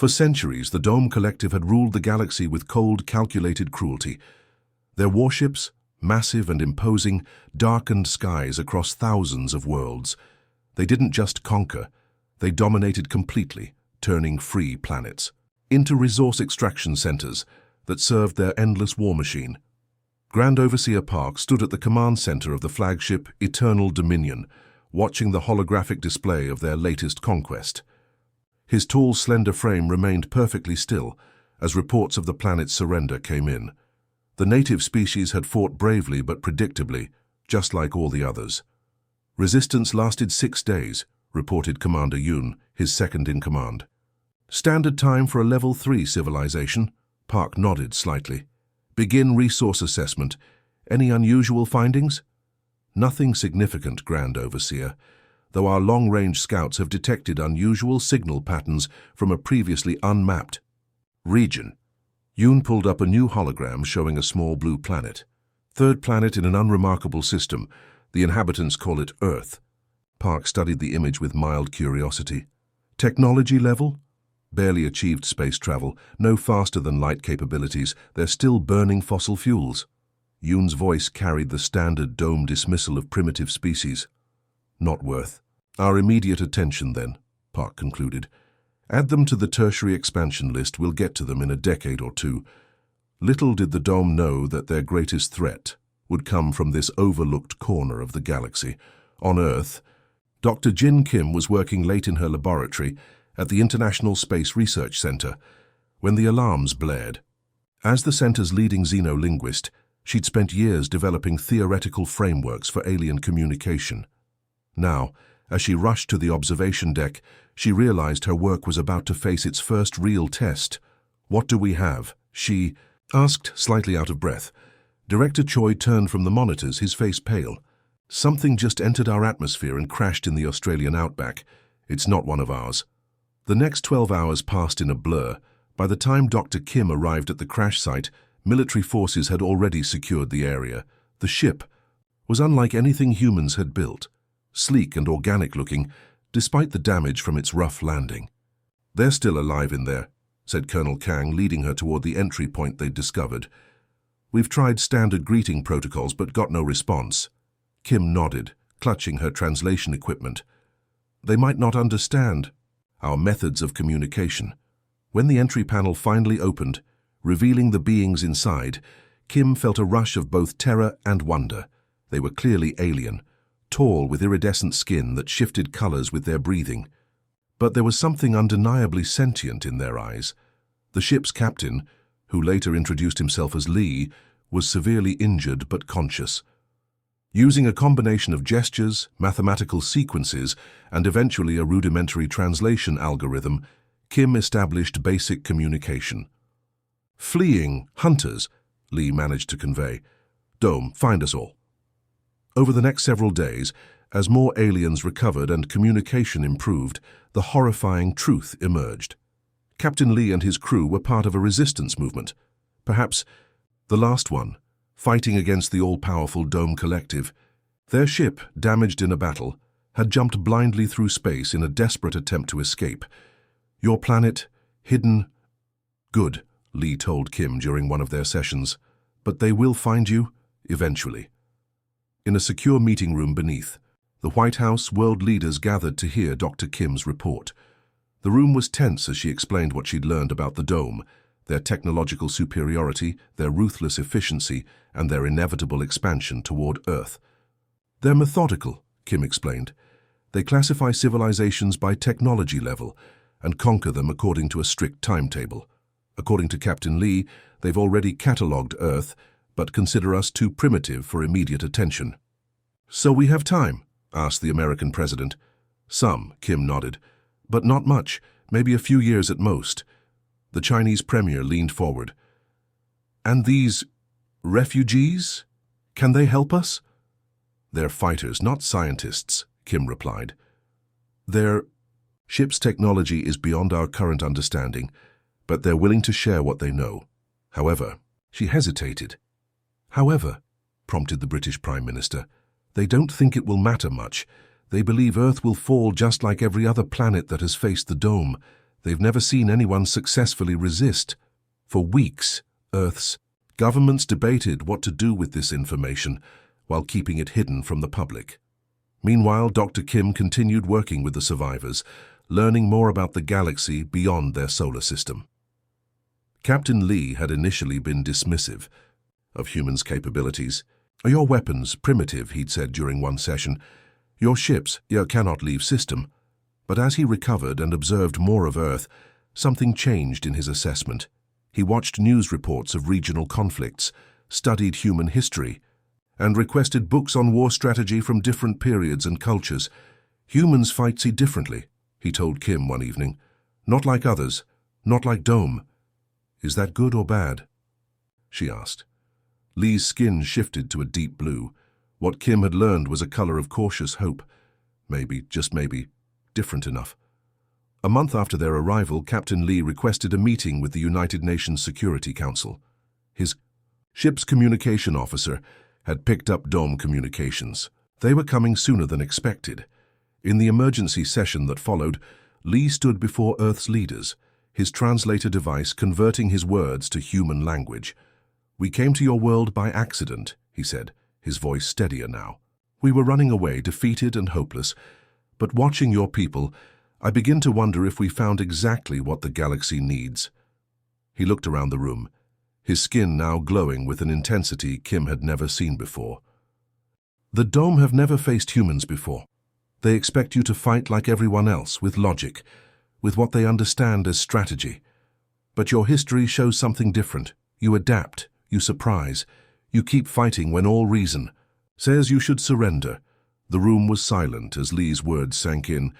For centuries, the Dome Collective had ruled the galaxy with cold, calculated cruelty. Their warships, massive and imposing, darkened skies across thousands of worlds. They didn't just conquer, they dominated completely, turning free planets into resource extraction centers that served their endless war machine. Grand Overseer Park stood at the command center of the flagship Eternal Dominion, watching the holographic display of their latest conquest. His tall, slender frame remained perfectly still as reports of the planet's surrender came in. The native species had fought bravely but predictably, just like all the others. Resistance lasted 6 days, reported Commander Yoon, his second-in-command. Standard time for a Level 3 civilization? Park nodded slightly. Begin resource assessment. Any unusual findings? Nothing significant, Grand Overseer, though our long-range scouts have detected unusual signal patterns from a previously unmapped region. Yoon pulled up a new hologram showing a small blue planet. Third planet in an unremarkable system. The inhabitants call it Earth. Park studied the image with mild curiosity. Technology level? Barely achieved space travel, no faster than light capabilities. They're still burning fossil fuels. Yoon's voice carried the standard dome dismissal of primitive species. Not worth our immediate attention, then, Park concluded. Add them to the tertiary expansion list. We'll get to them in a decade or two. Little did the Dome know that their greatest threat would come from this overlooked corner of the galaxy. On Earth, Dr. Jin Kim was working late in her laboratory at the International Space Research Center when the alarms blared. As the center's leading xenolinguist, she'd spent years developing theoretical frameworks for alien communication. Now, as she rushed to the observation deck, she realized her work was about to face its first real test. "What do we have?" she asked, slightly out of breath. Director Choi turned from the monitors, his face pale. "Something just entered our atmosphere and crashed in the Australian outback. It's not one of ours." The next 12 hours passed in a blur. By the time Dr. Kim arrived at the crash site, military forces had already secured the area. The ship was unlike anything humans had built, sleek and organic-looking, despite the damage from its rough landing. "They're still alive in there," said Colonel Kang, leading her toward the entry point they'd discovered. "We've tried standard greeting protocols but got no response." Kim nodded, clutching her translation equipment. "They might not understand our methods of communication." When the entry panel finally opened, revealing the beings inside, Kim felt a rush of both terror and wonder. They were clearly alien, tall with iridescent skin that shifted colors with their breathing. But there was something undeniably sentient in their eyes. The ship's captain, who later introduced himself as Lee, was severely injured but conscious. Using a combination of gestures, mathematical sequences, and eventually a rudimentary translation algorithm, Kim established basic communication. "Fleeing hunters," Lee managed to convey. "Dome, find us all." Over the next several days, as more aliens recovered and communication improved, the horrifying truth emerged. Captain Lee and his crew were part of a resistance movement, perhaps the last one, fighting against the all-powerful Dome Collective. Their ship, damaged in a battle, had jumped blindly through space in a desperate attempt to escape. "Your planet, hidden." "Good," Lee told Kim during one of their sessions. "But they will find you, eventually." In a secure meeting room beneath, the White House world leaders gathered to hear Dr. Kim's report. The room was tense as she explained what she'd learned about the Dome, their technological superiority, their ruthless efficiency, and their inevitable expansion toward Earth. "They're methodical," Kim explained. "They classify civilizations by technology level and conquer them according to a strict timetable. According to Captain Lee, they've already catalogued Earth, but consider us too primitive for immediate attention." "So we have time?" asked the American president. "Some," Kim nodded, "but not much, maybe a few years at most." The Chinese premier leaned forward. "And these refugees? Can they help us?" "They're fighters, not scientists," Kim replied. "Their ship's technology is beyond our current understanding, but they're willing to share what they know. However," she hesitated. "However," prompted the British Prime Minister, "they don't think it will matter much. They believe Earth will fall just like every other planet that has faced the Dome. They've never seen anyone successfully resist. For weeks, Earth's governments debated what to do with this information while keeping it hidden from the public. Meanwhile, Dr. Kim continued working with the survivors, learning more about the galaxy beyond their solar system. Captain Lee had initially been dismissive of humans' capabilities. "Are your weapons primitive?" he'd said during one session. "Your ships cannot leave system." But as he recovered and observed more of Earth, something changed in his assessment. He watched news reports of regional conflicts, studied human history, and requested books on war strategy from different periods and cultures. "Humans fight differently," he told Kim one evening. "Not like others, not like Dome." "Is that good or bad?" she asked. Lee's skin shifted to a deep blue. What Kim had learned was a color of cautious hope. Maybe, just maybe, different enough. A month after their arrival, Captain Lee requested a meeting with the United Nations Security Council. His ship's communication officer had picked up Dome communications. They were coming sooner than expected. In the emergency session that followed, Lee stood before Earth's leaders, his translator device converting his words to human language. "We came to your world by accident," he said, his voice steadier now. "We were running away, defeated and hopeless. But watching your people, I begin to wonder if we found exactly what the galaxy needs." He looked around the room, his skin now glowing with an intensity Kim had never seen before. "The Dome have never faced humans before. They expect you to fight like everyone else, with logic, with what they understand as strategy. But your history shows something different. You adapt, you surprise, you keep fighting when all reason says you should surrender." The room was silent as Lee's words sank in.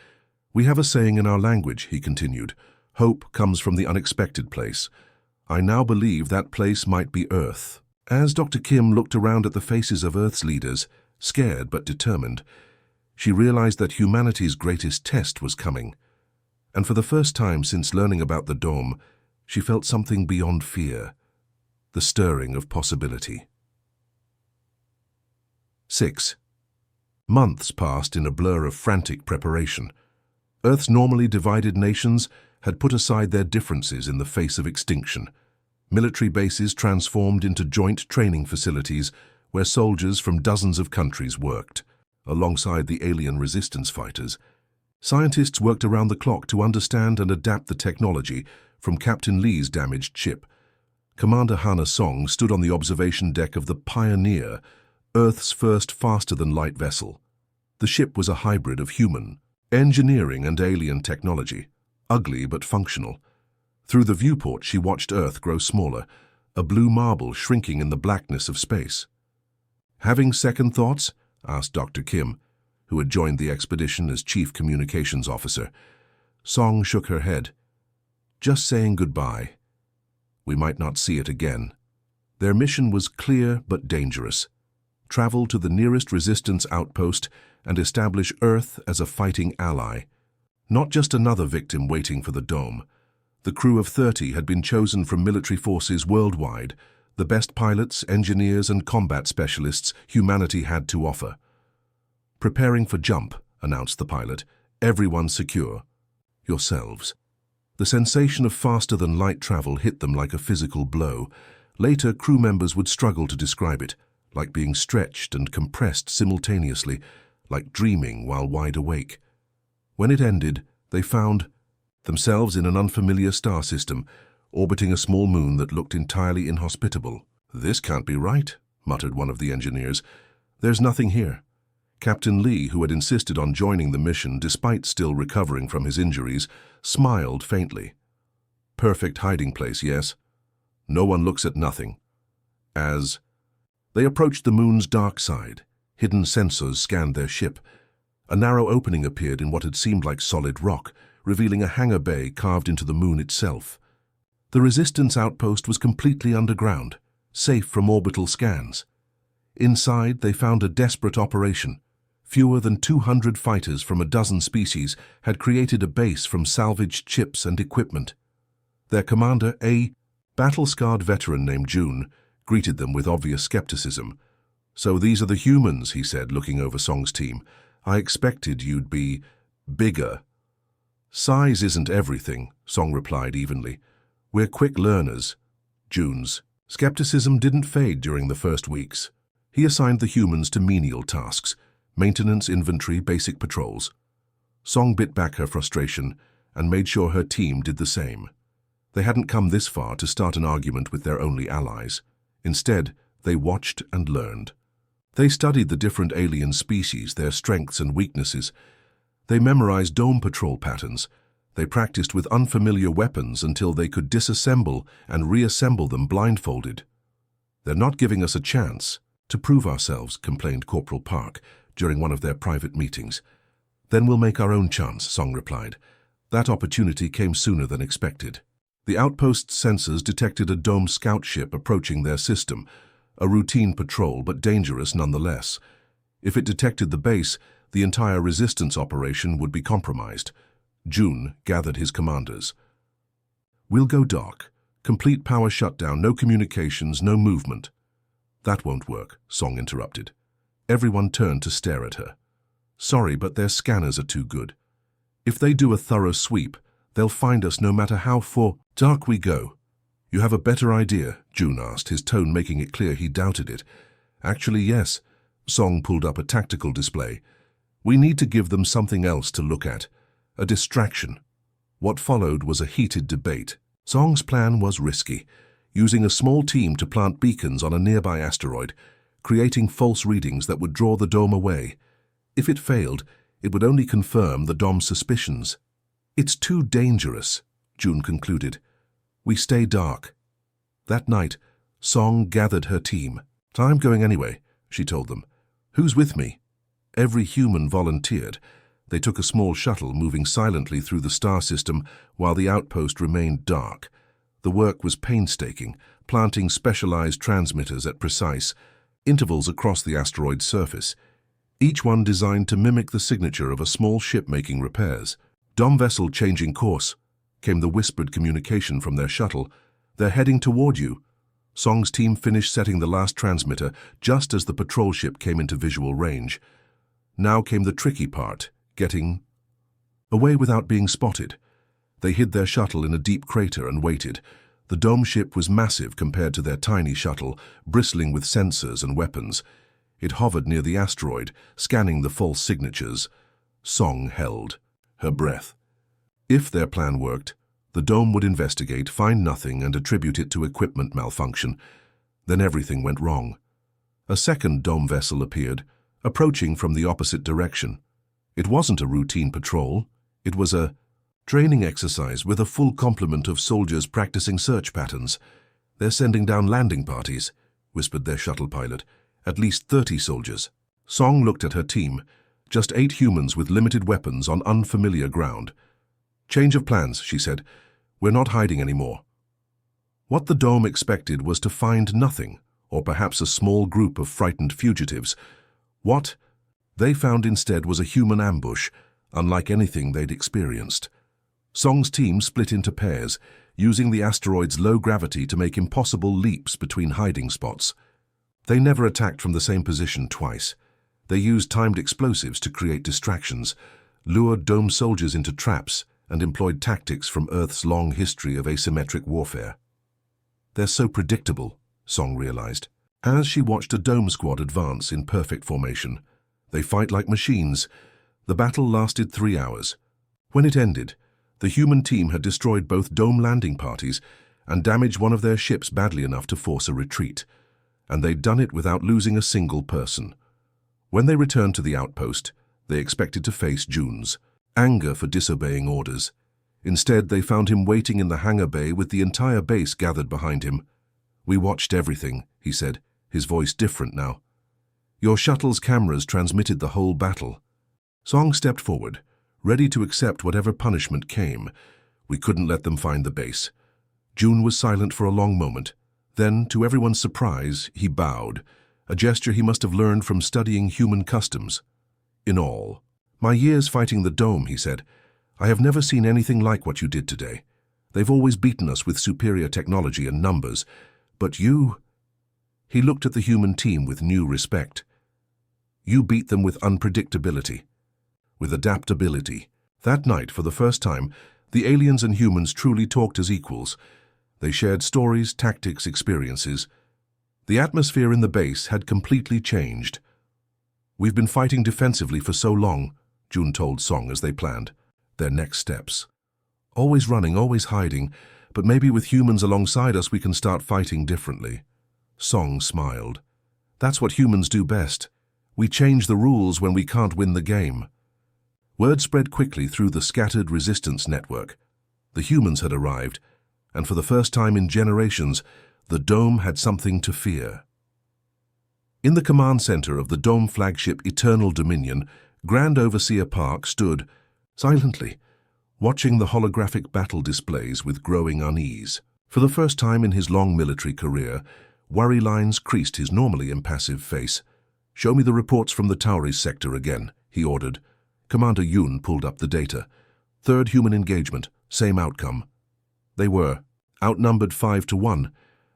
"We have a saying in our language," he continued. "Hope comes from the unexpected place. I now believe that place might be Earth." As Dr. Kim looked around at the faces of Earth's leaders, scared but determined, she realized that humanity's greatest test was coming. And for the first time since learning about the Dome, she felt something beyond fear, the stirring of possibility. 6. Months passed in a blur of frantic preparation. Earth's normally divided nations had put aside their differences in the face of extinction. Military bases transformed into joint training facilities where soldiers from dozens of countries worked, alongside the alien resistance fighters. Scientists worked around the clock to understand and adapt the technology from Captain Lee's damaged ship. Commander Hannah Song stood on the observation deck of the Pioneer, Earth's first faster-than-light vessel. The ship was a hybrid of human engineering and alien technology, ugly but functional. Through the viewport, she watched Earth grow smaller, a blue marble shrinking in the blackness of space. "Having second thoughts?" asked Dr. Kim, who had joined the expedition as Chief Communications Officer. Song shook her head. "Just saying goodbye. We might not see it again." Their mission was clear but dangerous. Travel to the nearest resistance outpost and establish Earth as a fighting ally. Not just another victim waiting for the Dome. The crew of 30 had been chosen from military forces worldwide, the best pilots, engineers, and combat specialists humanity had to offer. "Preparing for jump," announced the pilot. "Everyone secure. Yourselves." The sensation of faster-than-light travel hit them like a physical blow. Later, crew members would struggle to describe it, like being stretched and compressed simultaneously, like dreaming while wide awake. When it ended, they found themselves in an unfamiliar star system, orbiting a small moon that looked entirely inhospitable. "This can't be right," muttered one of the engineers. "There's nothing here." Captain Lee, who had insisted on joining the mission despite still recovering from his injuries, smiled faintly. "Perfect hiding place, yes? No one looks at nothing." As they approached the moon's dark side, hidden sensors scanned their ship. A narrow opening appeared in what had seemed like solid rock, revealing a hangar bay carved into the moon itself. The resistance outpost was completely underground, safe from orbital scans. Inside, they found a desperate operation. Fewer than 200 fighters from a dozen species had created a base from salvaged ships and equipment. Their commander, a battle-scarred veteran named June, greeted them with obvious skepticism. "So these are the humans," he said, looking over Song's team. "I expected you'd be bigger." Size isn't everything, Song replied evenly. We're quick learners. June's skepticism didn't fade during the first weeks. He assigned the humans to menial tasks, maintenance, inventory, basic patrols. Song bit back her frustration and made sure her team did the same. They hadn't come this far to start an argument with their only allies. Instead, they watched and learned. They studied the different alien species, their strengths and weaknesses. They memorized dome patrol patterns. They practiced with unfamiliar weapons until they could disassemble and reassemble them blindfolded. They're not giving us a chance to prove ourselves, complained Corporal Park during one of their private meetings. Then we'll make our own chance, Song replied. That opportunity came sooner than expected. The outpost's sensors detected a dome scout ship approaching their system, a routine patrol but dangerous nonetheless. If it detected the base, the entire resistance operation would be compromised. June gathered his commanders. We'll go dark. Complete power shutdown, no communications, no movement. That won't work, Song interrupted. Everyone turned to stare at her. Sorry, but their scanners are too good. If they do a thorough sweep, they'll find us no matter how far dark we go. You have a better idea? June asked, his tone making it clear he doubted it. Actually, yes. Song pulled up a tactical display. We need to give them something else to look at. A distraction. What followed was a heated debate. Song's plan was risky, using a small team to plant beacons on a nearby asteroid, creating false readings that would draw the dome away. If it failed, it would only confirm the dome's suspicions. It's too dangerous, June concluded. We stay dark. That night, Song gathered her team. I'm going anyway, she told them. Who's with me? Every human volunteered. They took a small shuttle moving silently through the star system while the outpost remained dark. The work was painstaking, planting specialized transmitters at precise intervals across the asteroid's surface, each one designed to mimic the signature of a small ship making repairs. Dome vessel changing course, came the whispered communication from their shuttle. They're heading toward you. Song's team finished setting the last transmitter just as the patrol ship came into visual range. Now came the tricky part, getting away without being spotted. They hid their shuttle in a deep crater and waited. The dome ship was massive compared to their tiny shuttle, bristling with sensors and weapons. It hovered near the asteroid, scanning the false signatures. Song held her breath. If their plan worked, the dome would investigate, find nothing, and attribute it to equipment malfunction. Then everything went wrong. A second dome vessel appeared, approaching from the opposite direction. It wasn't a routine patrol. It was a training exercise with a full complement of soldiers practicing search patterns. They're sending down landing parties, whispered their shuttle pilot. At least 30 soldiers. Song looked at her team. Just 8 humans with limited weapons on unfamiliar ground. Change of plans, she said. We're not hiding anymore. What the dome expected was to find nothing, or perhaps a small group of frightened fugitives. What they found instead was a human ambush, unlike anything they'd experienced. Song's team split into pairs, using the asteroid's low gravity to make impossible leaps between hiding spots. They never attacked from the same position twice. They used timed explosives to create distractions, lured dome soldiers into traps, and employed tactics from Earth's long history of asymmetric warfare. They're so predictable, Song realized, as she watched a dome squad advance in perfect formation. They fight like machines. The battle lasted 3 hours. When it ended, the human team had destroyed both dome landing parties and damaged one of their ships badly enough to force a retreat. And they'd done it without losing a single person. When they returned to the outpost, they expected to face June's anger for disobeying orders. Instead, they found him waiting in the hangar bay with the entire base gathered behind him. We watched everything, he said, his voice different now. Your shuttle's cameras transmitted the whole battle. Song stepped forward, ready to accept whatever punishment came. We couldn't let them find the base. June was silent for a long moment. Then, to everyone's surprise, he bowed, a gesture he must have learned from studying human customs. In all, my years fighting the dome, he said, I have never seen anything like what you did today. They've always beaten us with superior technology and numbers, but you... He looked at the human team with new respect. You beat them with unpredictability, with adaptability, That night, for the first time, the aliens and humans truly talked as equals. They shared stories, tactics, experiences. The atmosphere in the base had completely changed. "We've been fighting defensively for so long," June told Song as they planned their next steps. "Always running, always hiding, but maybe with humans alongside us we can start fighting differently." Song smiled. "That's what humans do best. We change the rules when we can't win the game." Word spread quickly through the scattered resistance network. The humans had arrived, and for the first time in generations, the Dome had something to fear. In the command center of the Dome flagship Eternal Dominion, Grand Overseer Park stood silently, watching the holographic battle displays with growing unease. For the first time in his long military career, worry lines creased his normally impassive face. "Show me the reports from the Tauris sector again," he ordered. Commander Yoon pulled up the data. Third human engagement, same outcome. They were outnumbered 5-1,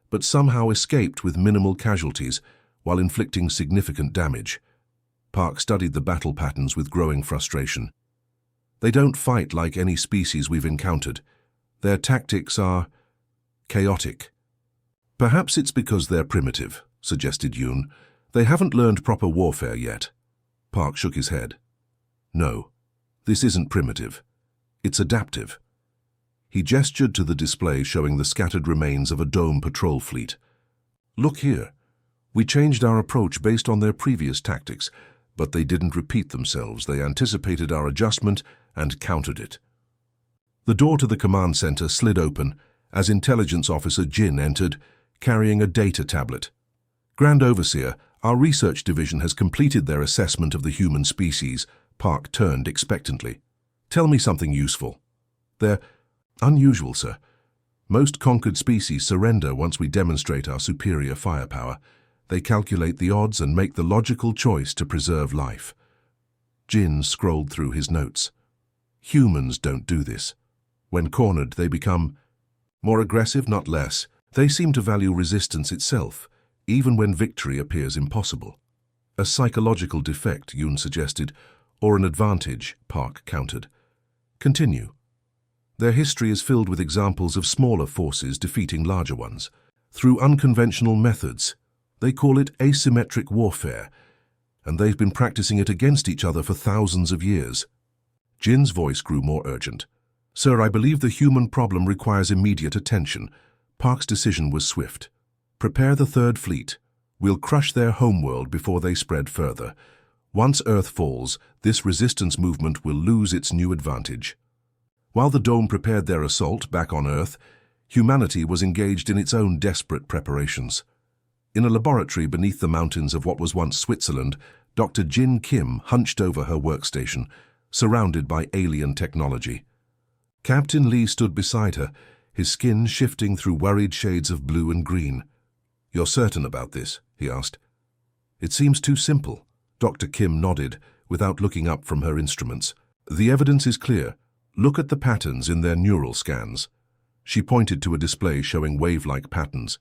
but somehow escaped with minimal casualties while inflicting significant damage. Park studied the battle patterns with growing frustration. "They don't fight like any species we've encountered. Their tactics are chaotic." "Perhaps it's because they're primitive," suggested Yoon. "They haven't learned proper warfare yet." Park shook his head. "No, this isn't primitive. It's adaptive." He gestured to the display showing the scattered remains of a Dome patrol fleet. "Look here. We changed our approach based on their previous tactics, but they didn't repeat themselves. They anticipated our adjustment and countered it." The door to the command center slid open as Intelligence Officer Jin entered, carrying a data tablet. "Grand Overseer, our research division has completed their assessment of the human species." Park turned expectantly. "Tell me something useful." "They're unusual, sir. Most conquered species surrender once we demonstrate our superior firepower. They calculate the odds and make the logical choice to preserve life." Jin scrolled through his notes. "Humans don't do this. When cornered, they become more aggressive, not less. They seem to value resistance itself, even when victory appears impossible." "A psychological defect," Yoon suggested, "or an advantage," Park countered. "Continue." "Their history is filled with examples of smaller forces defeating larger ones. Through unconventional methods. They call it asymmetric warfare, and they've been practicing it against each other for thousands of years." Jin's voice grew more urgent. "Sir, I believe the human problem requires immediate attention." Park's decision was swift. "Prepare the Third Fleet. We'll crush their homeworld before they spread further. Once Earth falls, this resistance movement will lose its new advantage." While the Dome prepared their assault back on Earth, humanity was engaged in its own desperate preparations. In a laboratory beneath the mountains of what was once Switzerland, Dr. Jin Kim hunched over her workstation, surrounded by alien technology. Captain Lee stood beside her, his skin shifting through worried shades of blue and green. "You're certain about this?" he asked. "It seems too simple." Dr. Kim nodded, without looking up from her instruments. "The evidence is clear. Look at the patterns in their neural scans." She pointed to a display showing wave-like patterns.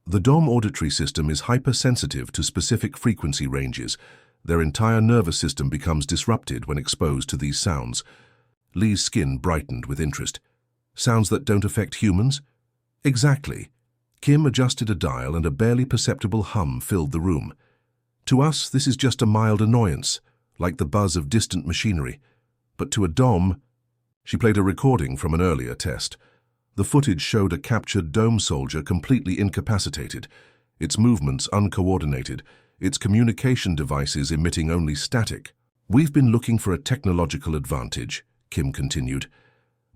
"The Dome auditory system is hypersensitive to specific frequency ranges. Their entire nervous system becomes disrupted when exposed to these sounds." Lee's skin brightened with interest. "Sounds that don't affect humans?" "Exactly." Kim adjusted a dial and a barely perceptible hum filled the room. "To us, this is just a mild annoyance, like the buzz of distant machinery. But to a Dome..." She played a recording from an earlier test. The footage showed a captured Dome soldier completely incapacitated, its movements uncoordinated, its communication devices emitting only static. "We've been looking for a technological advantage," Kim continued,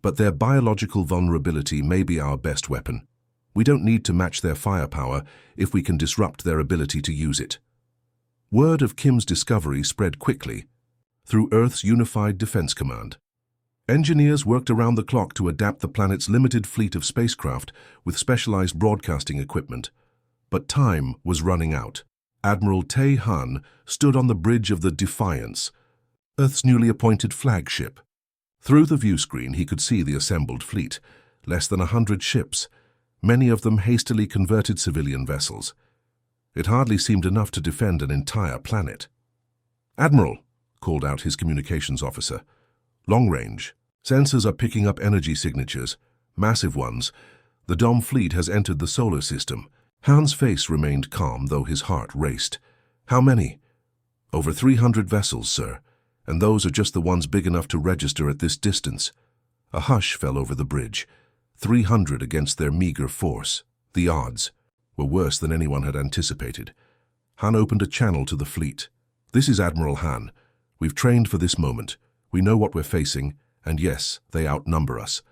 "but their biological vulnerability may be our best weapon. We don't need to match their firepower if we can disrupt their ability to use it." Word of Kim's discovery spread quickly through Earth's Unified Defense Command. Engineers worked around the clock to adapt the planet's limited fleet of spacecraft with specialized broadcasting equipment. But time was running out. Admiral Tae Han stood on the bridge of the Defiance, Earth's newly appointed flagship. Through the viewscreen, he could see the assembled fleet, less than 100 ships, many of them hastily converted civilian vessels. It hardly seemed enough to defend an entire planet. "Admiral," called out his communications officer, Long range. Sensors are picking up energy signatures, massive ones. The Dome fleet has entered the solar system. Han's face remained calm, though his heart raced. How many? Over 300 vessels, sir, and those are just the ones big enough to register at this distance. A hush fell over the bridge. 300 against their meager force. The odds were worse than anyone had anticipated. Han opened a channel to the fleet. This is Admiral Han. We've trained for this moment. We know what we're facing, and yes, they outnumber us.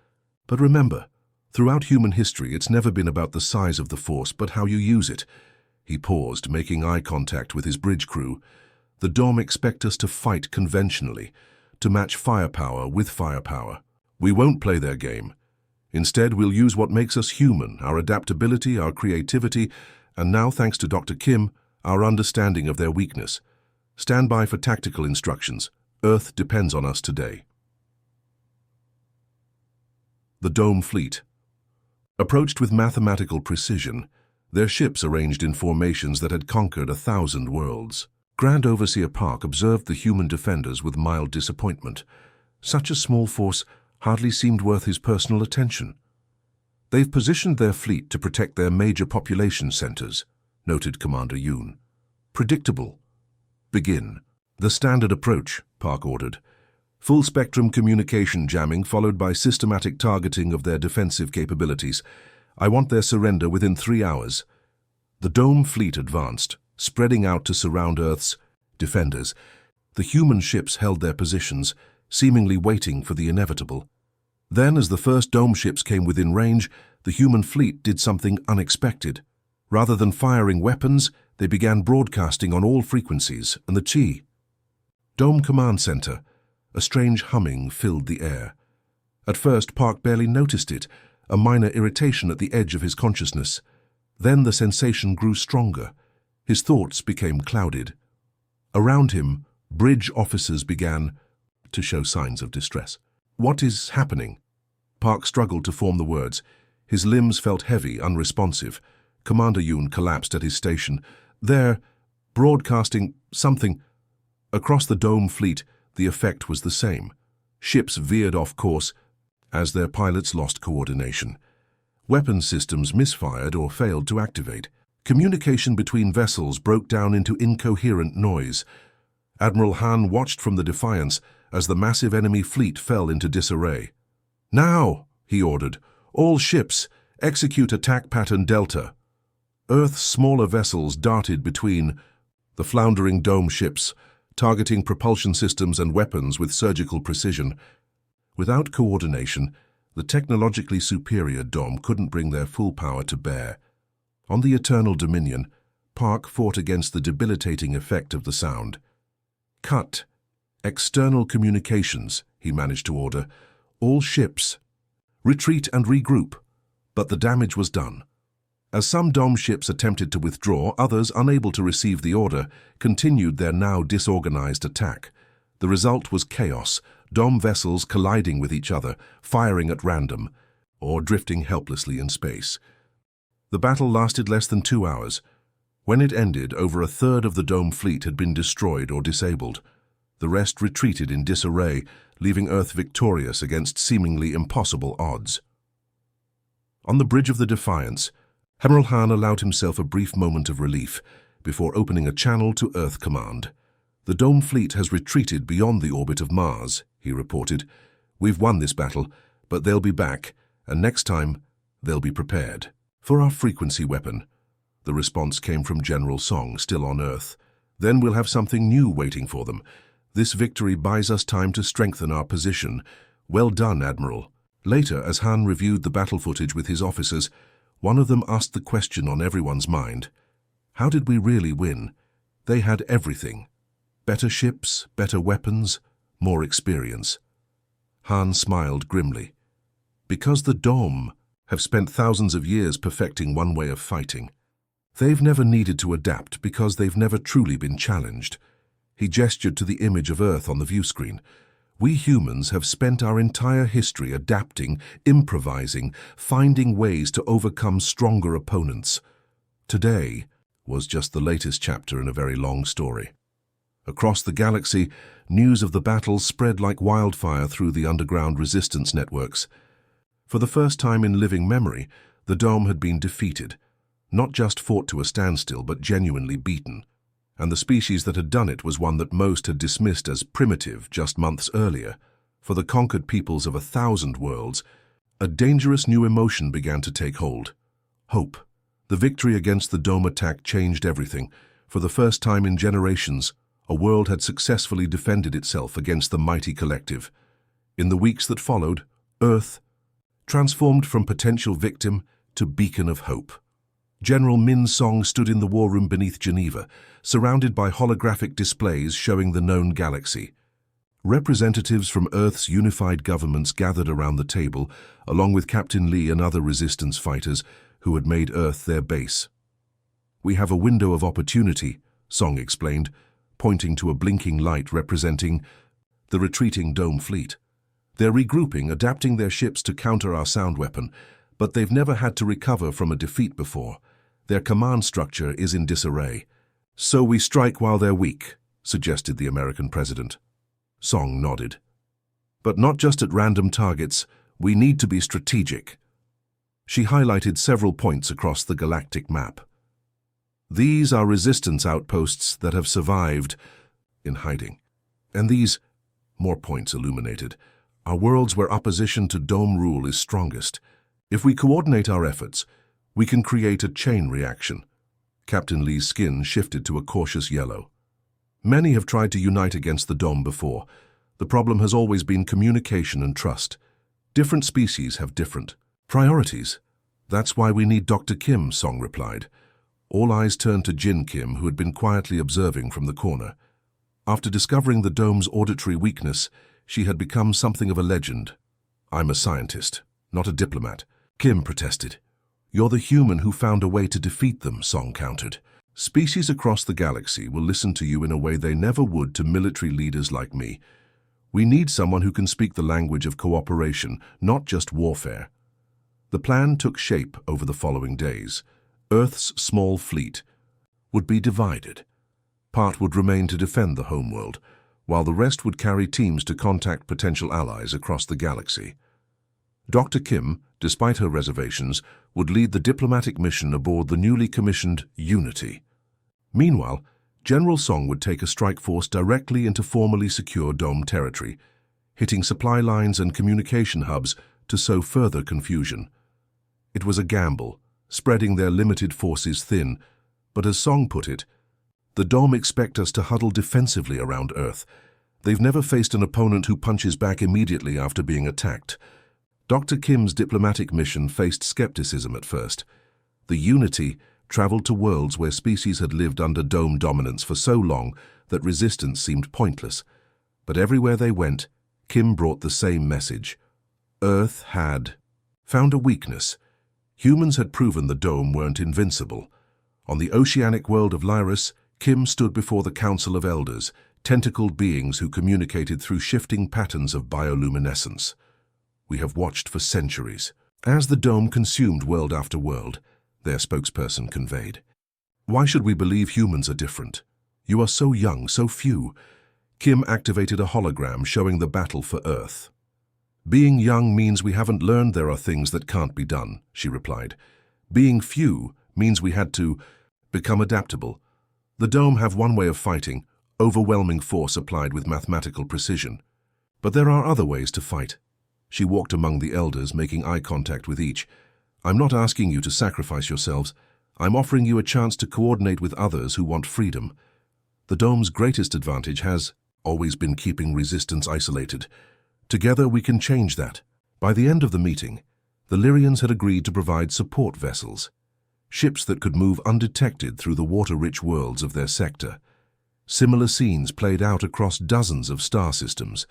But remember, throughout human history, it's never been about the size of the force, but how you use it. He paused, making eye contact with his bridge crew. The Dome expect us to fight conventionally, to match firepower with firepower. We won't play their game. Instead, we'll use what makes us human, our adaptability, our creativity, and now, thanks to Dr. Kim, our understanding of their weakness. Stand by for tactical instructions. Earth depends on us today. The Dome fleet. Approached with mathematical precision, their ships arranged in formations that had conquered 1,000 worlds. Grand Overseer Park observed the human defenders with mild disappointment. Such a small force hardly seemed worth his personal attention. They've positioned their fleet to protect their major population centers, noted Commander Yoon. Predictable. Begin. The standard approach, Park ordered. Full-spectrum communication jamming followed by systematic targeting of their defensive capabilities. I want their surrender within 3 hours. The Dome fleet advanced, spreading out to surround Earth's defenders. The human ships held their positions, seemingly waiting for the inevitable. Then, as the first Dome ships came within range, the human fleet did something unexpected. Rather than firing weapons, they began broadcasting on all frequencies, and the Chi. Dome Command Center. A strange humming filled the air. At first, Park barely noticed it, a minor irritation at the edge of his consciousness. Then the sensation grew stronger. His thoughts became clouded. Around him, bridge officers began to show signs of distress. What is happening? Park struggled to form the words. His limbs felt heavy, unresponsive. Commander Yoon collapsed at his station. They're broadcasting something. Across the Dome fleet, the effect was the same. Ships veered off course as their pilots lost coordination. Weapon systems misfired or failed to activate. Communication between vessels broke down into incoherent noise. Admiral Han watched from the Defiance as the massive enemy fleet fell into disarray. Now, he ordered, all ships, execute attack pattern Delta. Earth's smaller vessels darted between the floundering Dome ships, targeting propulsion systems and weapons with surgical precision. Without coordination, the technologically superior Dome couldn't bring their full power to bear. On the Eternal Dominion, Park fought against the debilitating effect of the sound. Cut. External communications, he managed to order. All ships. Retreat and regroup. But the damage was done. As some Dome ships attempted to withdraw, others, unable to receive the order, continued their now disorganized attack. The result was chaos, Dome vessels colliding with each other, firing at random, or drifting helplessly in space. The battle lasted less than 2 hours. When it ended, over a third of the Dome fleet had been destroyed or disabled. The rest retreated in disarray, leaving Earth victorious against seemingly impossible odds. On the bridge of the Defiance, Admiral Han allowed himself a brief moment of relief before opening a channel to Earth Command. The Dome fleet has retreated beyond the orbit of Mars, he reported. We've won this battle, but they'll be back, and next time, they'll be prepared. For our frequency weapon. The response came from General Song, still on Earth. Then we'll have something new waiting for them. This victory buys us time to strengthen our position. Well done, Admiral. Later, as Han reviewed the battle footage with his officers, one of them asked the question on everyone's mind. How did we really win? They had everything. Better ships, better weapons, more experience. Han smiled grimly. Because the Dome have spent thousands of years perfecting one way of fighting. They've never needed to adapt because they've never truly been challenged. He gestured to the image of Earth on the view screen. We humans have spent our entire history adapting, improvising, finding ways to overcome stronger opponents. Today was just the latest chapter in a very long story. Across the galaxy, news of the battle spread like wildfire through the underground resistance networks. For the first time in living memory, the Dome had been defeated, not just fought to a standstill, but genuinely beaten. And the species that had done it was one that most had dismissed as primitive just months earlier. For the conquered peoples of 1,000 worlds, a dangerous new emotion began to take hold. Hope. The victory against the Dome attack changed everything. For the first time in generations, a world had successfully defended itself against the mighty collective. In the weeks that followed, Earth transformed from potential victim to beacon of hope. General Min Song stood in the war room beneath Geneva, surrounded by holographic displays showing the known galaxy. Representatives from Earth's unified governments gathered around the table, along with Captain Lee and other resistance fighters who had made Earth their base. "We have a window of opportunity," Song explained, pointing to a blinking light representing the retreating Dome fleet. "They're regrouping, adapting their ships to counter our sound weapon, but they've never had to recover from a defeat before. Their command structure is in disarray. So we strike while they're weak," suggested the American president. Song nodded. "But not just at random targets, we need to be strategic." She highlighted several points across the galactic map. "These are resistance outposts that have survived in hiding. And these," more points illuminated, "are worlds where opposition to Dome rule is strongest. If we coordinate our efforts, we can create a chain reaction." Captain Lee's skin shifted to a cautious yellow. "Many have tried to unite against the Dome before. The problem has always been communication and trust. Different species have different priorities. That's why we need Dr. Kim," Song replied. All eyes turned to Jin Kim, who had been quietly observing from the corner. After discovering the Dome's auditory weakness, she had become something of a legend. "I'm a scientist, not a diplomat," Kim protested. "You're the human who found a way to defeat them," Song countered. "Species across the galaxy will listen to you in a way they never would to military leaders like me. We need someone who can speak the language of cooperation, not just warfare." The plan took shape over the following days. Earth's small fleet would be divided. Part would remain to defend the homeworld, while the rest would carry teams to contact potential allies across the galaxy. Dr. Kim, despite her reservations, would lead the diplomatic mission aboard the newly commissioned Unity. Meanwhile, General Song would take a strike force directly into formerly secure Dome territory, hitting supply lines and communication hubs to sow further confusion. It was a gamble, spreading their limited forces thin, but as Song put it, "The Dome expect us to huddle defensively around Earth. They've never faced an opponent who punches back immediately after being attacked." Dr. Kim's diplomatic mission faced skepticism at first. The Unity traveled to worlds where species had lived under Dome dominance for so long that resistance seemed pointless. But everywhere they went, Kim brought the same message. Earth had found a weakness. Humans had proven the Dome weren't invincible. On the oceanic world of Lyris, Kim stood before the Council of Elders, tentacled beings who communicated through shifting patterns of bioluminescence. "We have watched for centuries as the Dome consumed world after world," their spokesperson conveyed. "Why should we believe humans are different? You are so young, so few." Kim activated a hologram showing the battle for Earth. "Being young means we haven't learned there are things that can't be done," she replied. "Being few means we had to become adaptable. The Dome have one way of fighting, overwhelming force applied with mathematical precision. But there are other ways to fight." She walked among the elders, making eye contact with each. "I'm not asking you to sacrifice yourselves. I'm offering you a chance to coordinate with others who want freedom. The Dome's greatest advantage has always been keeping resistance isolated. Together we can change that." By the end of the meeting, the Lyrians had agreed to provide support vessels, ships that could move undetected through the water-rich worlds of their sector. Similar scenes played out across dozens of star systems.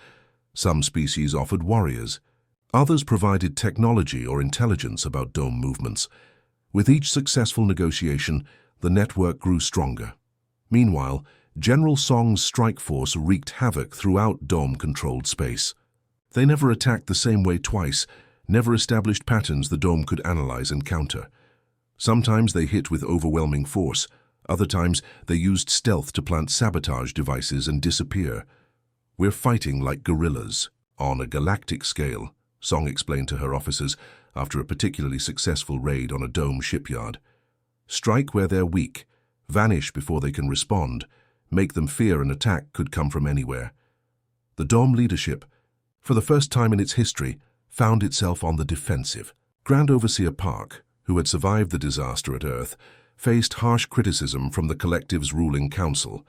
Some species offered warriors. Others provided technology or intelligence about Dome movements. With each successful negotiation, the network grew stronger. Meanwhile, General Song's strike force wreaked havoc throughout Dome-controlled space. They never attacked the same way twice, never established patterns the Dome could analyze and counter. Sometimes they hit with overwhelming force, Other times, they used stealth to plant sabotage devices and disappear. "We're fighting like guerrillas, on a galactic scale," Song explained to her officers after a particularly successful raid on a dome shipyard. "Strike where they're weak, vanish before they can respond, make them fear an attack could come from anywhere." The dome leadership, for the first time in its history, found itself on the defensive. Grand Overseer Park, who had survived the disaster at Earth, faced harsh criticism from the collective's ruling council.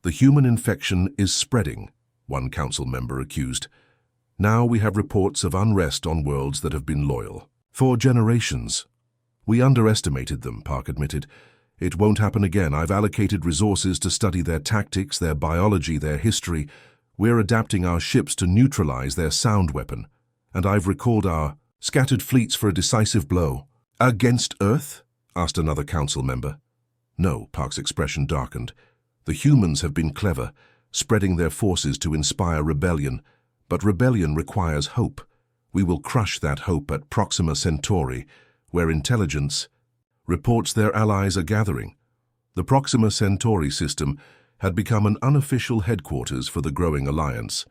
"The human infection is spreading," one council member accused. "Now we have reports of unrest on worlds that have been loyal for generations." "We underestimated them," Park admitted. "It won't happen again. I've allocated resources to study their tactics, their biology, their history. We're adapting our ships to neutralize their sound weapon. And I've recalled our scattered fleets for a decisive blow." "Against Earth?" asked another council member. "No," Park's expression darkened. "The humans have been clever, spreading their forces to inspire rebellion. But rebellion requires hope. We will crush that hope at Proxima Centauri, where intelligence reports their allies are gathering." The Proxima Centauri system had become an unofficial headquarters for the growing alliance.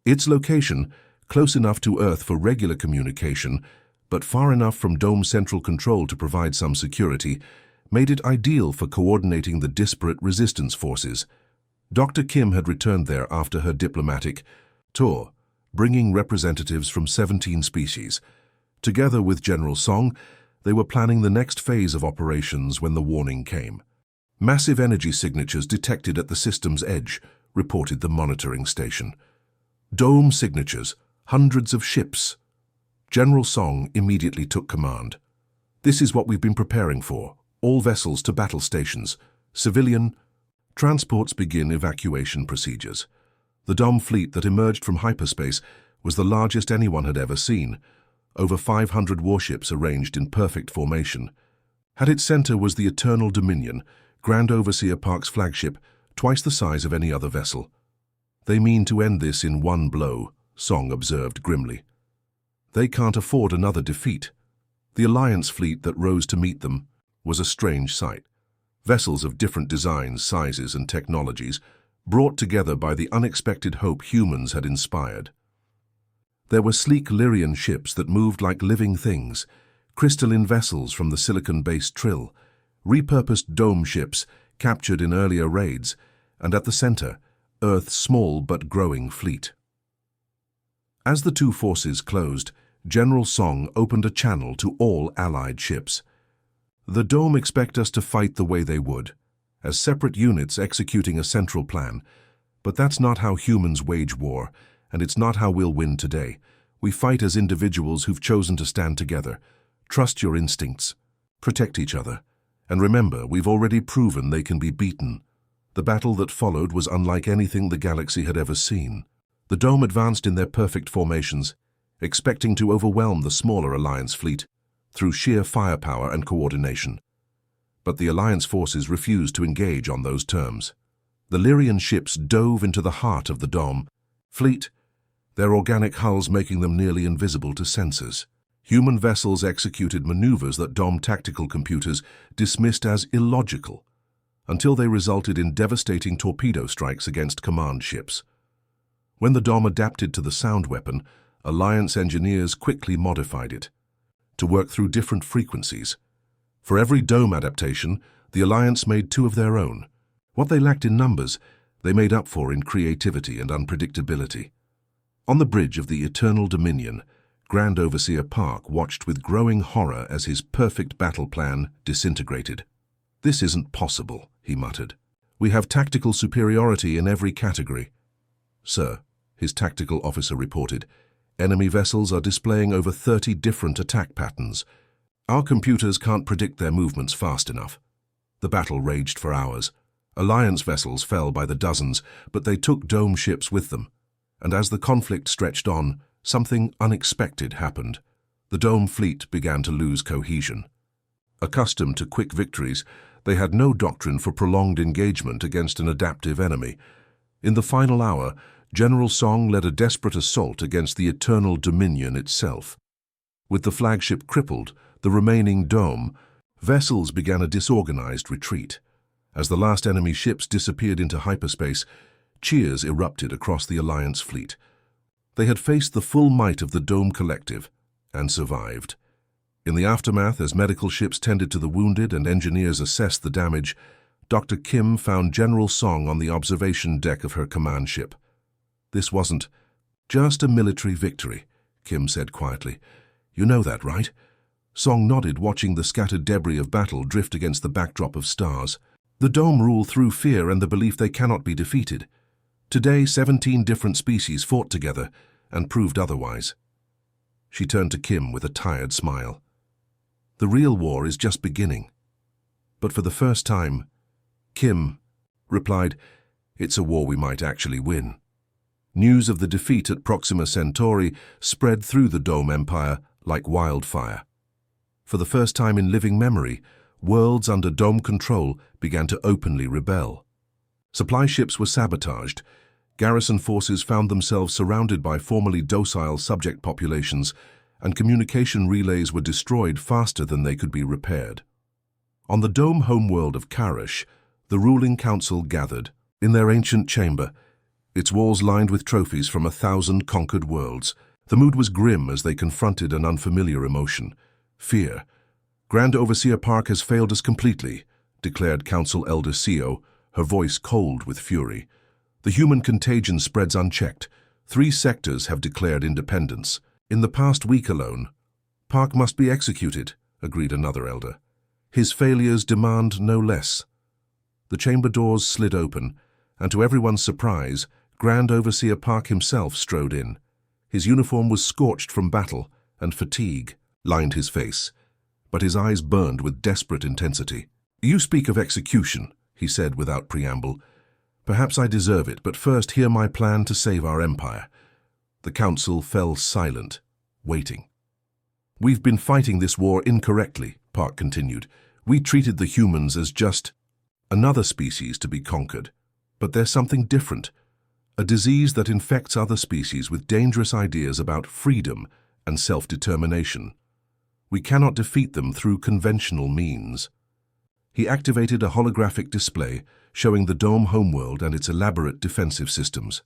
Its location, close enough to Earth for regular communication, but far enough from Dome Central Control to provide some security, made it ideal for coordinating the disparate resistance forces. Dr. Kim had returned there after her diplomatic tour, bringing representatives from 17 species. Together with General Song, they were planning the next phase of operations when the warning came. "Massive energy signatures detected at the system's edge," reported the monitoring station. "Dome signatures, hundreds of ships." General Song immediately took command. "This is what we've been preparing for. All vessels to battle stations. Civilian transports begin evacuation procedures." The Dome fleet that emerged from hyperspace was the largest anyone had ever seen. Over 500 warships arranged in perfect formation. At its center was the Eternal Dominion, Grand Overseer Park's flagship, twice the size of any other vessel. "They mean to end this in one blow," Song observed grimly. "They can't afford another defeat." The Alliance fleet that rose to meet them was a strange sight. Vessels of different designs, sizes, and technologies, brought together by the unexpected hope humans had inspired. There were sleek Lyrian ships that moved like living things, crystalline vessels from the silicon-based Trill, repurposed dome ships captured in earlier raids, and at the center, Earth's small but growing fleet. As the two forces closed, General Song opened a channel to all Allied ships. "The Dome expect us to fight the way they would, as separate units executing a central plan. But that's not how humans wage war, and it's not how we'll win today. We fight as individuals who've chosen to stand together. Trust your instincts. Protect each other. And remember, we've already proven they can be beaten." The battle that followed was unlike anything the galaxy had ever seen. The Dome advanced in their perfect formations, expecting to overwhelm the smaller Alliance fleet through sheer firepower and coordination. But the Alliance forces refused to engage on those terms. The Lyrian ships dove into the heart of the Dome fleet, their organic hulls making them nearly invisible to sensors. Human vessels executed maneuvers that Dome tactical computers dismissed as illogical, until they resulted in devastating torpedo strikes against command ships. When the Dome adapted to the sound weapon, Alliance engineers quickly modified it to work through different frequencies. For every Dome adaptation, the Alliance made two of their own. What they lacked in numbers, they made up for in creativity and unpredictability. On the bridge of the Eternal Dominion, Grand Overseer Park watched with growing horror as his perfect battle plan disintegrated. "This isn't possible," he muttered. "We have tactical superiority in every category." "Sir," his tactical officer reported, "enemy vessels are displaying over 30 different attack patterns. Our computers can't predict their movements fast enough." The battle raged for hours. Alliance vessels fell by the dozens, but they took Dome ships with them. And as the conflict stretched on, something unexpected happened. The Dome fleet began to lose cohesion. Accustomed to quick victories, they had no doctrine for prolonged engagement against an adaptive enemy. In the final hour, General Song led a desperate assault against the Eternal Dominion itself. With the flagship crippled, the remaining Dome vessels began a disorganized retreat. As the last enemy ships disappeared into hyperspace, cheers erupted across the Alliance fleet. They had faced the full might of the Dome Collective and survived. In the aftermath, as medical ships tended to the wounded and engineers assessed the damage, Dr. Kim found General Song on the observation deck of her command ship. "This wasn't just a military victory," Kim said quietly. "You know that, right?" Song nodded, watching the scattered debris of battle drift against the backdrop of stars. "The Dome rule through fear and the belief they cannot be defeated. Today, 17 different species fought together and proved otherwise." She turned to Kim with a tired smile. "The real war is just beginning." But for the first time, Kim replied, "It's a war we might actually win." News of the defeat at Proxima Centauri spread through the Dome Empire like wildfire. For the first time in living memory, worlds under Dome control began to openly rebel. Supply ships were sabotaged. Garrison forces found themselves surrounded by formerly docile subject populations, and communication relays were destroyed faster than they could be repaired. On the Dome homeworld of Karash, the ruling council gathered. In their ancient chamber, its walls lined with trophies from 1,000 conquered worlds, the mood was grim as they confronted an unfamiliar emotion: fear. "Grand Overseer Park has failed us completely," declared Council Elder Seo, her voice cold with fury. "The human contagion spreads unchecked. 3 sectors have declared independence. In the past week alone." "Park must be executed," agreed another elder. "His failures demand no less." The chamber doors slid open, and to everyone's surprise, Grand Overseer Park himself strode in. His uniform was scorched from battle, and fatigue lined his face, but his eyes burned with desperate intensity. "You speak of execution," he said without preamble. "Perhaps I deserve it, but first hear my plan to save our empire." The council fell silent, waiting. "We've been fighting this war incorrectly," Park continued. "We treated the humans as just another species to be conquered. But there's something different. A disease that infects other species with dangerous ideas about freedom and self-determination. We cannot defeat them through conventional means." He activated a holographic display showing the Dome homeworld and its elaborate defensive systems.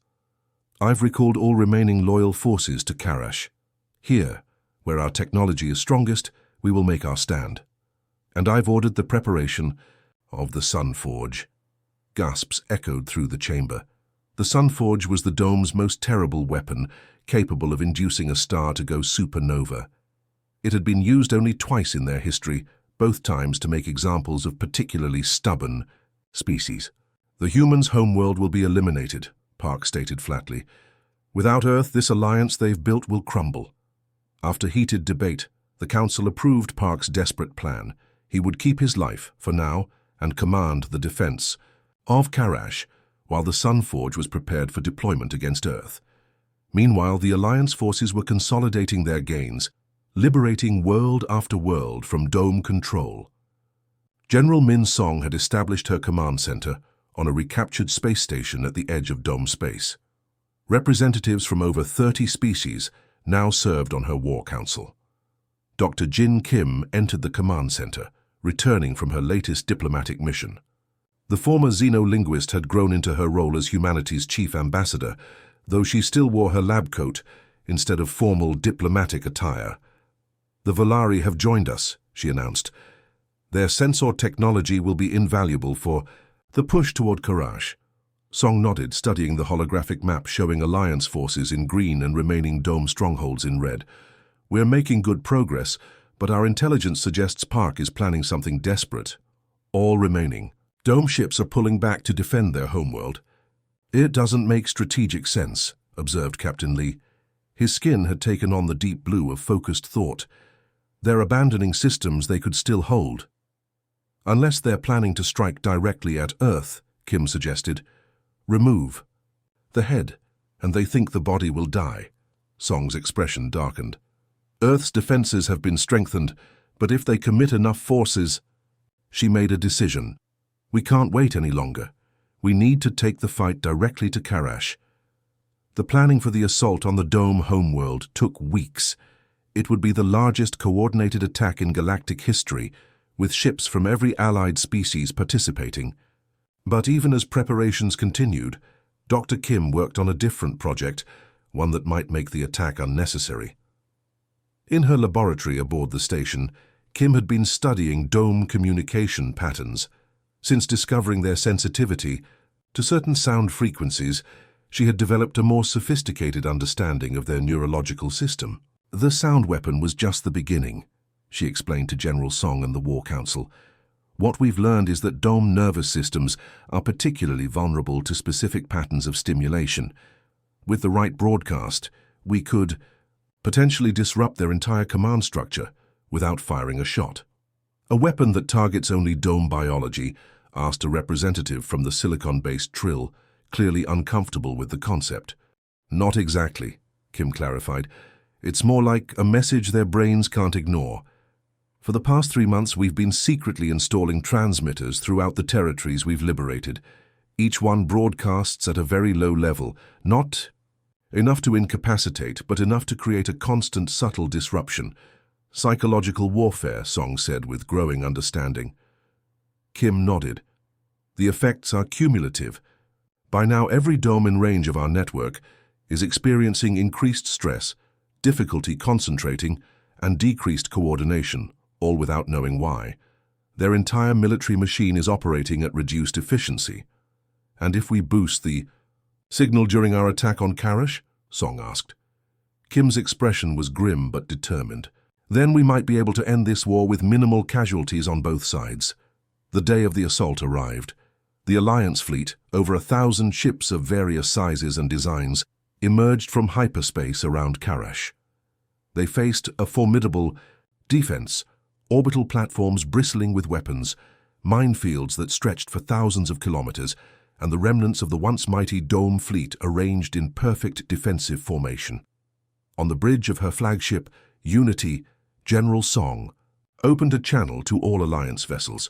"I've recalled all remaining loyal forces to Karash. Here, where our technology is strongest, we will make our stand. And I've ordered the preparation of the Sunforge." Gasps echoed through the chamber. The Sunforge was the Dome's most terrible weapon, capable of inducing a star to go supernova. It had been used only twice in their history, both times to make examples of particularly stubborn species. "The humans' homeworld will be eliminated," Park stated flatly. "Without Earth, this alliance they've built will crumble." After heated debate, the council approved Park's desperate plan. He would keep his life, for now, and command the defense of Karash, while the Sunforge was prepared for deployment against Earth. Meanwhile, the Alliance forces were consolidating their gains, liberating world after world from Dome control. General Min Song had established her command center on a recaptured space station at the edge of Dome space. Representatives from over 30 species now served on her war council. Dr. Jin Kim entered the command center, returning from her latest diplomatic mission. The former xenolinguist had grown into her role as humanity's chief ambassador, though she still wore her lab coat instead of formal diplomatic attire. "The Volari have joined us," she announced. "Their sensor technology will be invaluable for the push toward Karash." Song nodded, studying the holographic map showing Alliance forces in green and remaining Dome strongholds in red. "We're making good progress, but our intelligence suggests Park is planning something desperate. All remaining Dome ships are pulling back to defend their homeworld." "It doesn't make strategic sense," observed Captain Lee. His skin had taken on the deep blue of focused thought. "They're abandoning systems they could still hold." "Unless they're planning to strike directly at Earth," Kim suggested. "Remove the head, and they think the body will die." Song's expression darkened. "Earth's defenses have been strengthened, but if they commit enough forces..." She made a decision. "We can't wait any longer. We need to take the fight directly to Karash." The planning for the assault on the Dome homeworld took weeks. It would be the largest coordinated attack in galactic history, with ships from every allied species participating. But even as preparations continued, Dr. Kim worked on a different project, one that might make the attack unnecessary. In her laboratory aboard the station, Kim had been studying dome communication patterns. Since discovering their sensitivity to certain sound frequencies, she had developed a more sophisticated understanding of their neurological system. The sound weapon was just the beginning, she explained to General Song and the War Council. What we've learned is that dome nervous systems are particularly vulnerable to specific patterns of stimulation. With the right broadcast, we could potentially disrupt their entire command structure without firing a shot. A weapon that targets only dome biology, asked a representative from the silicon-based Trill, clearly uncomfortable with the concept. Not exactly, Kim clarified. It's more like a message their brains can't ignore. For the past 3 months, we've been secretly installing transmitters throughout the territories we've liberated. Each one broadcasts at a very low level, not enough to incapacitate, but enough to create a constant, subtle disruption. Psychological warfare, Song said with growing understanding. Kim nodded. The effects are cumulative. By now, every dome in range of our network is experiencing increased stress, difficulty concentrating, and decreased coordination, all without knowing why. Their entire military machine is operating at reduced efficiency. And if we boost the signal during our attack on Karash? Song asked. Kim's expression was grim but determined. Then we might be able to end this war with minimal casualties on both sides. The day of the assault arrived. The Alliance fleet, over 1,000 ships of various sizes and designs, emerged from hyperspace around Karash. They faced a formidable defense, orbital platforms bristling with weapons, minefields that stretched for thousands of kilometers, and the remnants of the once mighty Dome fleet arranged in perfect defensive formation. On the bridge of her flagship, Unity, General Song opened a channel to all Alliance vessels.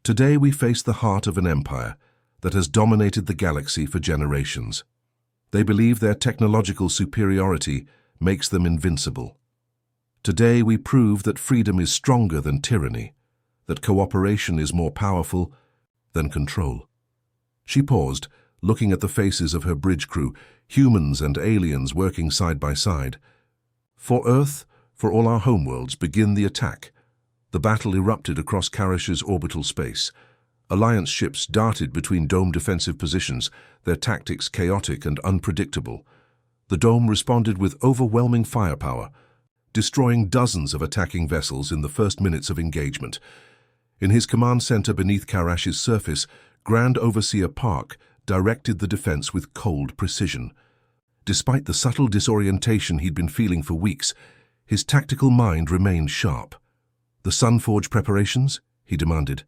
Today we face the heart of an empire that has dominated the galaxy for generations. They believe their technological superiority makes them invincible. Today we prove that freedom is stronger than tyranny, that cooperation is more powerful than control. She paused, looking at the faces of her bridge crew, humans and aliens working side by side. For Earth, for all our homeworlds, begin the attack. The battle erupted across Karash's orbital space. Alliance ships darted between dome defensive positions, their tactics chaotic and unpredictable. The dome responded with overwhelming firepower, destroying dozens of attacking vessels in the first minutes of engagement. In his command center beneath Karash's surface, Grand Overseer Park directed the defense with cold precision. Despite the subtle disorientation he'd been feeling for weeks, his tactical mind remained sharp. "The Sunforge preparations?" he demanded.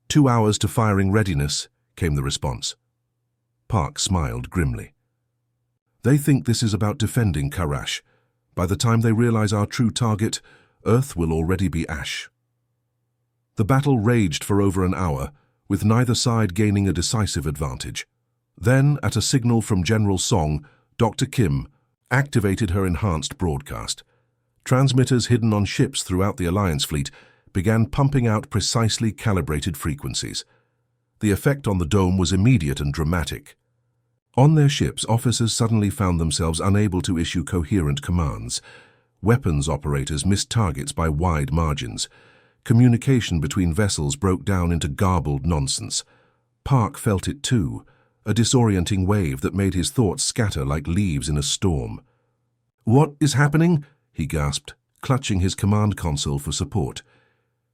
2 hours to firing readiness, came the response. Park smiled grimly. "They think this is about defending Karash. By the time they realize our true target, Earth will already be ash." The battle raged for over an hour, with neither side gaining a decisive advantage. Then, at a signal from General Song, Dr. Kim activated her enhanced broadcast. Transmitters hidden on ships throughout the Alliance fleet began pumping out precisely calibrated frequencies. The effect on the dome was immediate and dramatic. On their ships, officers suddenly found themselves unable to issue coherent commands. Weapons operators missed targets by wide margins. Communication between vessels broke down into garbled nonsense. Park felt it too, a disorienting wave that made his thoughts scatter like leaves in a storm. "What is happening?" he gasped, clutching his command console for support.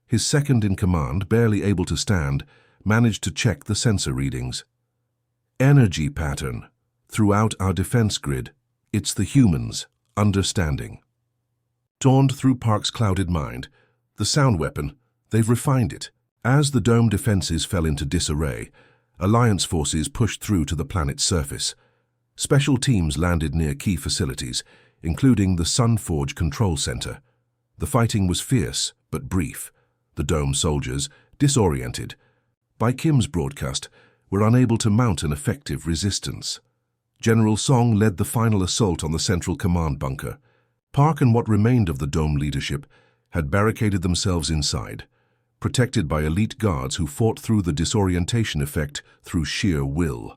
His second-in-command, barely able to stand, managed to check the sensor readings. "Energy pattern. Throughout our defense grid, it's the humans, understanding." Dawned through Park's clouded mind. The sound weapon, they've refined it. As the dome defenses fell into disarray, Alliance forces pushed through to the planet's surface. Special teams landed near key facilities, including the Sunforge Control Center. The fighting was fierce, but brief. The dome soldiers, disoriented by Kim's broadcast, were unable to mount an effective resistance. General Song led the final assault on the central command bunker. Park and what remained of the dome leadership had barricaded themselves inside. protected by elite guards who fought through the disorientation effect through sheer will.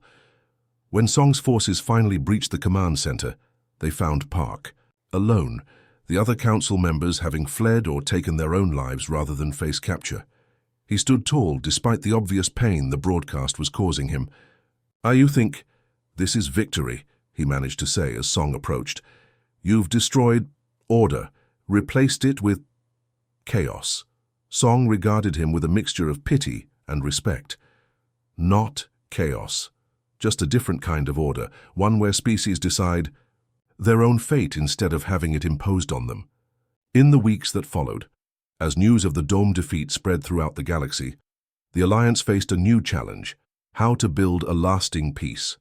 When Song's forces finally breached the command center, they found Park, alone, the other council members having fled or taken their own lives rather than face capture. He stood tall despite the obvious pain the broadcast was causing him. "You think this is victory," he managed to say as Song approached. "You've destroyed order, replaced it with chaos." Song regarded him with a mixture of pity and respect. "Not chaos, just a different kind of order, one where species decide their own fate instead of having it imposed on them." In the weeks that followed, as news of the Dome defeat spread throughout the galaxy, the Alliance faced a new challenge: how to build a lasting peace.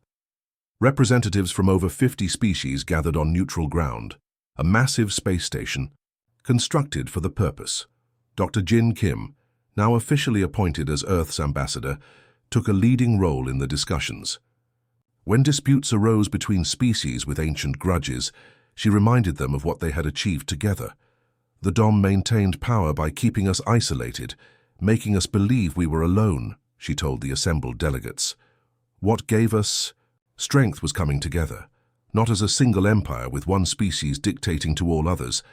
Representatives from over 50 species gathered on neutral ground, a massive space station, constructed for the purpose. Dr. Jin Kim, now officially appointed as Earth's ambassador, took a leading role in the discussions. When disputes arose between species with ancient grudges, she reminded them of what they had achieved together. "The Dom maintained power by keeping us isolated, making us believe we were alone," she told the assembled delegates. "What gave us strength was coming together, not as a single empire with one species dictating to all others,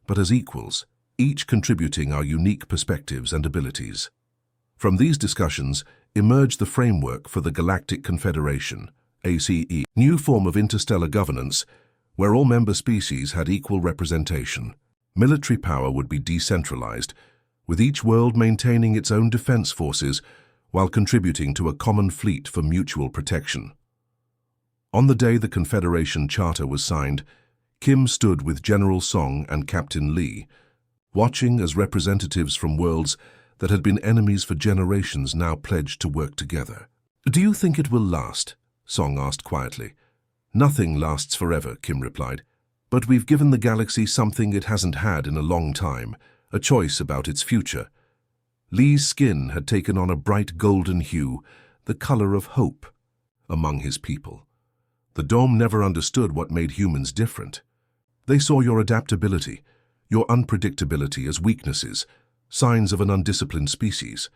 but as equals, each contributing our unique perspectives and abilities." From these discussions emerged the framework for the Galactic Confederation, ACE, new form of interstellar governance where all member species had equal representation. Military power would be decentralized, with each world maintaining its own defense forces while contributing to a common fleet for mutual protection. On the day the Confederation Charter was signed, Kim stood with General Song and Captain Lee, watching as representatives from worlds that had been enemies for generations now pledged to work together. "Do you think it will last?" Song asked quietly. "Nothing lasts forever," Kim replied. "But we've given the galaxy something it hasn't had in a long time, a choice about its future." Lee's skin had taken on a bright golden hue, the color of hope, among his people. The Dome never understood what made humans different. They saw your adaptability, your unpredictability as weaknesses, signs of an undisciplined species.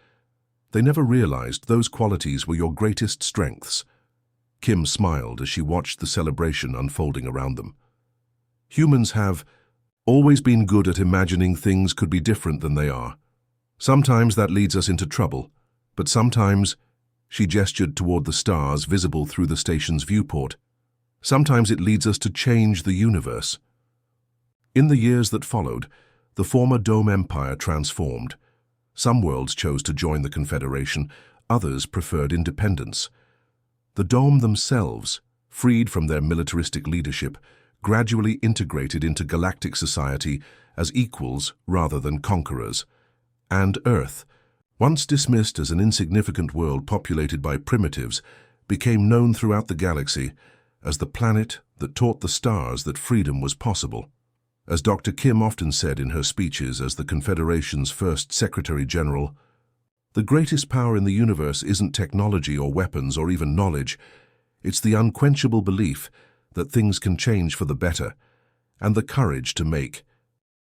They never realized those qualities were your greatest strengths. Kim smiled as she watched the celebration unfolding around them. "Humans have always been good at imagining things could be different than they are. Sometimes that leads us into trouble, but sometimes," she gestured toward the stars visible through the station's viewport, "sometimes it leads us to change the universe." In the years that followed, the former Dome Empire transformed. Some worlds chose to join the Confederation, others preferred independence. The Dome themselves, freed from their militaristic leadership, gradually integrated into galactic society as equals rather than conquerors. And Earth, once dismissed as an insignificant world populated by primitives, became known throughout the galaxy as the planet that taught the stars that freedom was possible. As Dr. Kim often said in her speeches as the Confederation's first Secretary General, "The greatest power in the universe isn't technology or weapons or even knowledge. It's the unquenchable belief that things can change for the better, and the courage to make